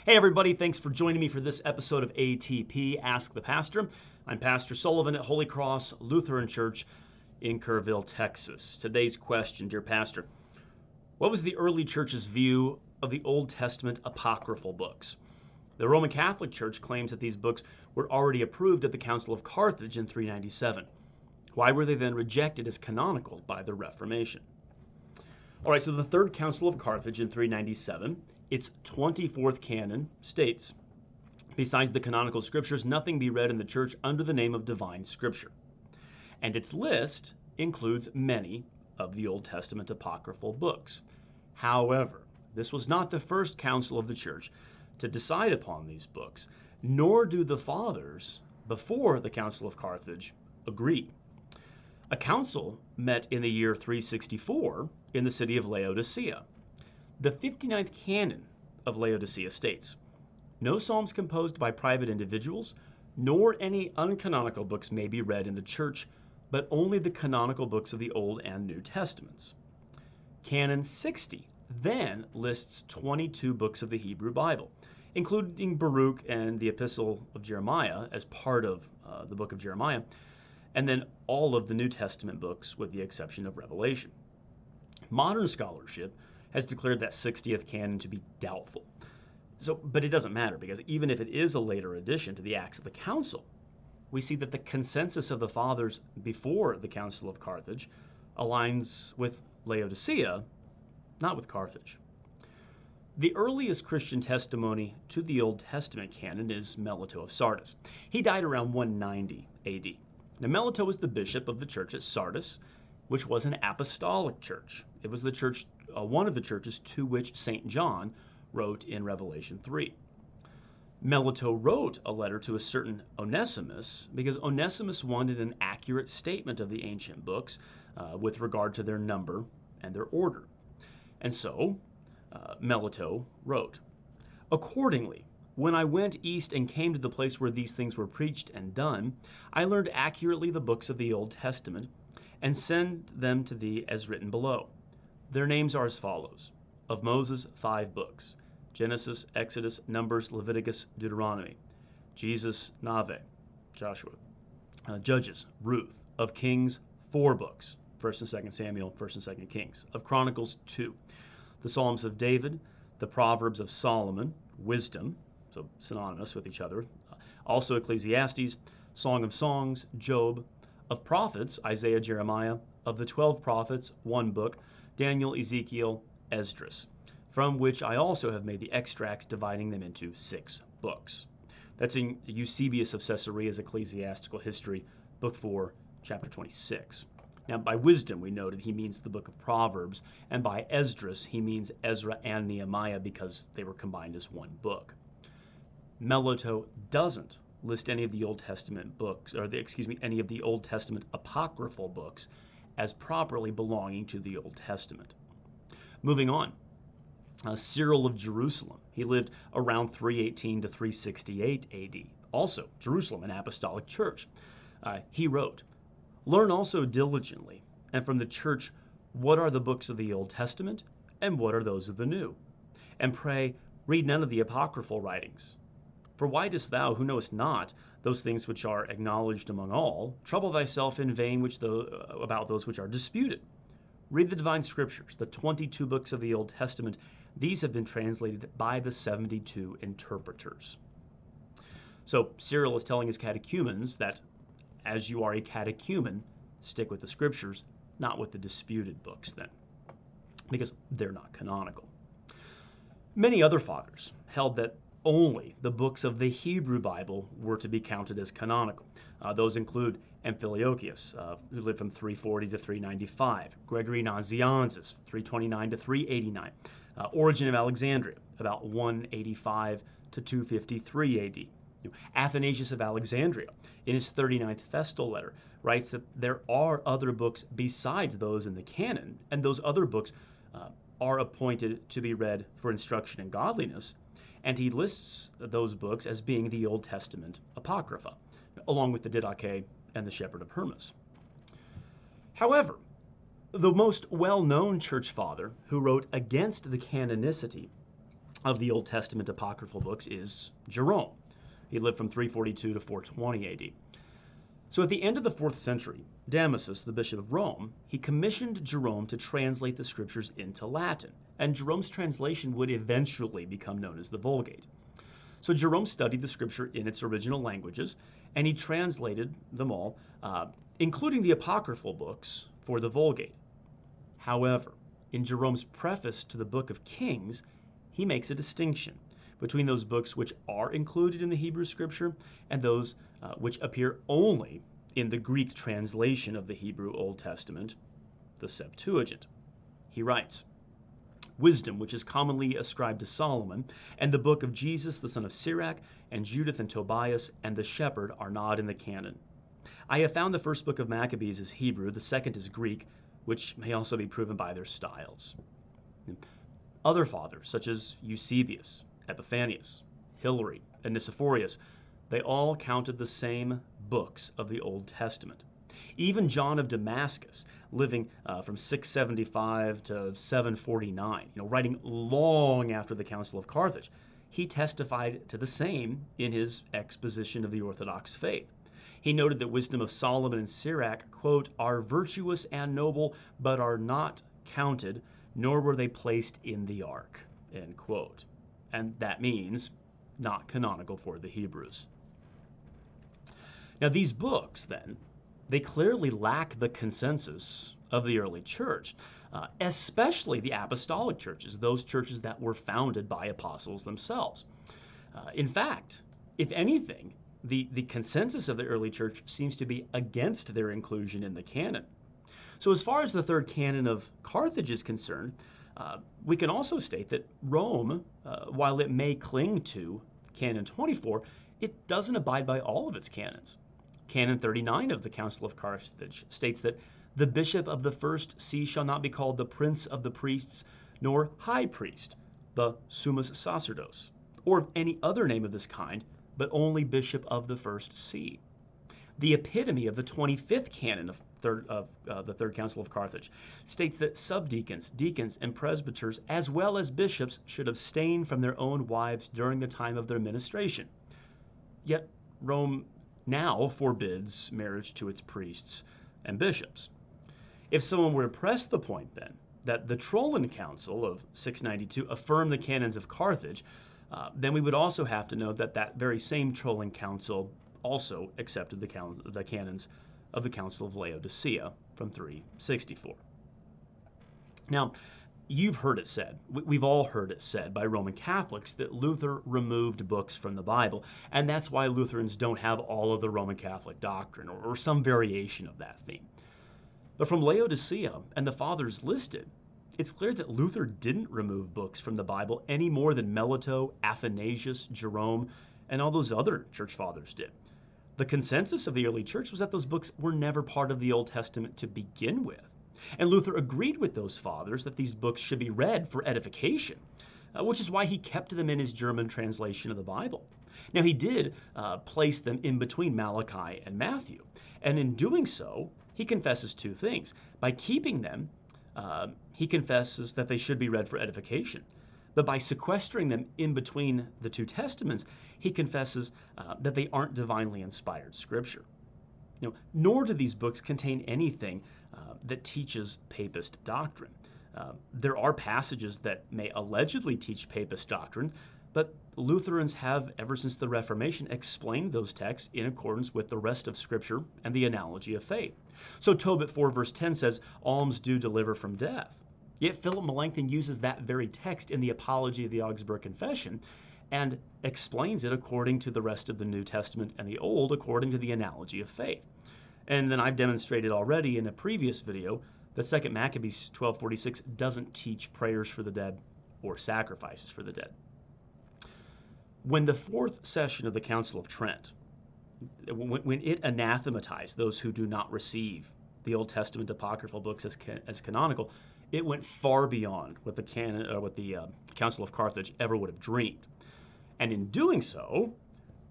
Hey everybody, thanks for joining me for this episode of ATP Ask the Pastor. I'm Pastor Sullivan at Holy Cross Lutheran Church in Kerrville, Texas. Today's question, dear Pastor, what was the early church's view of the Old Testament apocryphal books? The Roman Catholic Church claims that these books were already approved at the Council of Carthage in 397. Why were they then rejected as canonical by the Reformation? All right, so the Third Council of Carthage in 397, its 24th canon states, besides the canonical scriptures, nothing be read in the church under the name of divine scripture. And its list includes many of the Old Testament apocryphal books. However, this was not the first council of the church to decide upon these books, nor do the fathers before the Council of Carthage agree. A council met in the year 364 in the city of Laodicea. The 59th canon of Laodicea states, no psalms composed by private individuals, nor any uncanonical books may be read in the church, but only the canonical books of the Old and New Testaments. Canon 60 then lists 22 books of the Hebrew Bible, including Baruch and the Epistle of Jeremiah as part of the book of Jeremiah, and then all of the New Testament books with the exception of Revelation. Modern scholarship has declared that 60th canon to be doubtful. But it doesn't matter, because even if it is a later addition to the Acts of the Council, we see that the consensus of the fathers before the Council of Carthage aligns with Laodicea, not with Carthage. The earliest Christian testimony to the Old Testament canon is Melito of Sardis. He died around 190 AD. Now, Melito was the bishop of the church at Sardis, which was an apostolic church. It was the church, one of the churches to which St. John wrote in Revelation 3. Melito wrote a letter to a certain Onesimus because Onesimus wanted an accurate statement of the ancient books with regard to their number and their order. And so Melito wrote, accordingly, when I went east and came to the place where these things were preached and done, I learned accurately the books of the Old Testament and send them to thee as written below. Their names are as follows. Of Moses, 5 books. Genesis, Exodus, Numbers, Leviticus, Deuteronomy. Jesus, Nave, Joshua. Judges, Ruth. Of Kings, 4 books. 1st and 2nd Samuel, 1st and 2nd Kings. Of Chronicles, 2. The Psalms of David, the Proverbs of Solomon, Wisdom, so synonymous with each other. Also Ecclesiastes, Song of Songs, Job. Of prophets, Isaiah, Jeremiah. Of the 12 prophets, 1 book, Daniel, Ezekiel, Esdras, from which I also have made the extracts, dividing them into 6 books. That's in Eusebius of Caesarea's Ecclesiastical History, Book 4, Chapter 26. Now, by wisdom, we noted he means the book of Proverbs, and by Esdras, he means Ezra and Nehemiah because they were combined as 1 book. Melito doesn't list any of the Old Testament books, any of the Old Testament apocryphal books as properly belonging to the Old Testament. Moving on, Cyril of Jerusalem. He lived around 318 to 368 AD. Also, Jerusalem, an apostolic church. He wrote, learn also diligently, and from the church, what are the books of the Old Testament, and what are those of the New? And pray, read none of the apocryphal writings. For why dost thou, who knowest not those things which are acknowledged among all, trouble thyself in vain about those which are disputed? Read the divine scriptures, the 22 books of the Old Testament. These have been translated by the 72 interpreters. So Cyril is telling his catechumens that as you are a catechumen, stick with the scriptures, not with the disputed books then, because they're not canonical. Many other fathers held that only the books of the Hebrew Bible were to be counted as canonical. Those include Amphiliochius, who lived from 340 to 395, Gregory Nazianzus, 329 to 389, Origen of Alexandria, about 185 to 253 AD. Athanasius of Alexandria, in his 39th Festal letter, writes that there are other books besides those in the canon, and those other books are appointed to be read for instruction in godliness, and he lists those books as being the Old Testament Apocrypha, along with the Didache and the Shepherd of Hermas. However, the most well-known church father who wrote against the canonicity of the Old Testament apocryphal books is Jerome. He lived from 342 to 420 AD. So at the end of the 4th century, Damasus, the bishop of Rome, he commissioned Jerome to translate the scriptures into Latin, and Jerome's translation would eventually become known as the Vulgate. So Jerome studied the scripture in its original languages, and he translated them all, including the apocryphal books, for the Vulgate. However, in Jerome's preface to the Book of Kings, he makes a distinction between those books which are included in the Hebrew scripture and those which appear only in the Greek translation of the Hebrew Old Testament, the Septuagint. He writes, "Wisdom, which is commonly ascribed to Solomon, and the book of Jesus, the son of Sirach, and Judith and Tobias, and the shepherd are not in the canon. I have found the first book of Maccabees is Hebrew, the second is Greek, which may also be proven by their styles." Other fathers, such as Eusebius, Epiphanius, Hilary, and Nicephorus, they all counted the same books of the Old Testament. Even John of Damascus, living from 675 to 749, writing long after the Council of Carthage, he testified to the same in his exposition of the Orthodox faith. He noted that wisdom of Solomon and Sirach, quote, "are virtuous and noble, but are not counted, nor were they placed in the ark," end quote. And that means not canonical for the Hebrews. Now these books, then, they clearly lack the consensus of the early church, especially the apostolic churches, those churches that were founded by apostles themselves. In fact, if anything, the consensus of the early church seems to be against their inclusion in the canon. So as far as the third canon of Carthage is concerned, we can also state that Rome, while it may cling to Canon 24, it doesn't abide by all of its canons. Canon 39 of the Council of Carthage states that the bishop of the first see shall not be called the prince of the priests, nor high priest, the summus sacerdos, or any other name of this kind, but only bishop of the first see. The epitome of the 25th canon of the Third Council of Carthage states that subdeacons, deacons, and presbyters, as well as bishops, should abstain from their own wives during the time of their ministration. Yet Rome now forbids marriage to its priests and bishops. If someone were to press the point, then, that the Trullan Council of 692 affirmed the canons of Carthage, then we would also have to note that that very same Trullan Council also accepted the canons of the Council of Laodicea from 364. Now, you've heard it said, we've all heard it said by Roman Catholics that Luther removed books from the Bible, and that's why Lutherans don't have all of the Roman Catholic doctrine, or some variation of that theme. But from Laodicea and the fathers listed, it's clear that Luther didn't remove books from the Bible any more than Melito, Athanasius, Jerome, and all those other church fathers did. The consensus of the early church was that those books were never part of the Old Testament to begin with. And Luther agreed with those fathers that these books should be read for edification, which is why he kept them in his German translation of the Bible. Now, he did place them in between Malachi and Matthew, and in doing so, he confesses two things. By keeping them, he confesses that they should be read for edification. But by sequestering them in between the two testaments, he confesses that they aren't divinely inspired scripture. Nor do these books contain anything that teaches papist doctrine. There are passages that may allegedly teach papist doctrine, but Lutherans have, ever since the Reformation, explained those texts in accordance with the rest of Scripture and the analogy of faith. So Tobit 4 verse 10 says, "Alms do deliver from death." Yet Philip Melanchthon uses that very text in the Apology of the Augsburg Confession and explains it according to the rest of the New Testament and the Old according to the analogy of faith. And then I've demonstrated already in a previous video that 2 Maccabees 12:46 doesn't teach prayers for the dead or sacrifices for the dead. When the fourth session of the Council of Trent, when it anathematized those who do not receive the Old Testament apocryphal books as canonical, it went far beyond what the Council of Carthage ever would have dreamed. And in doing so,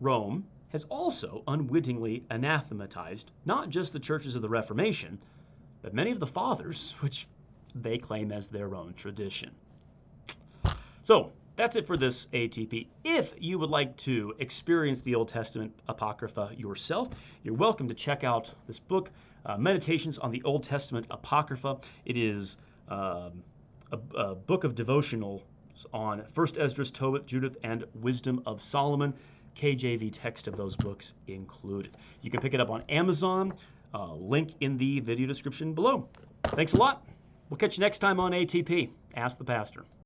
Rome has also unwittingly anathematized not just the churches of the Reformation, but many of the fathers, which they claim as their own tradition. So, That's it for this ATP. If you would like to experience the Old Testament Apocrypha yourself, you're welcome to check out this book, Meditations on the Old Testament Apocrypha. It is a book of devotionals on 1st Esdras, Tobit, Judith, and Wisdom of Solomon. KJV text of those books included. You can pick it up on Amazon, link in the video description below. Thanks a lot. We'll catch you next time on ATP. Ask the Pastor.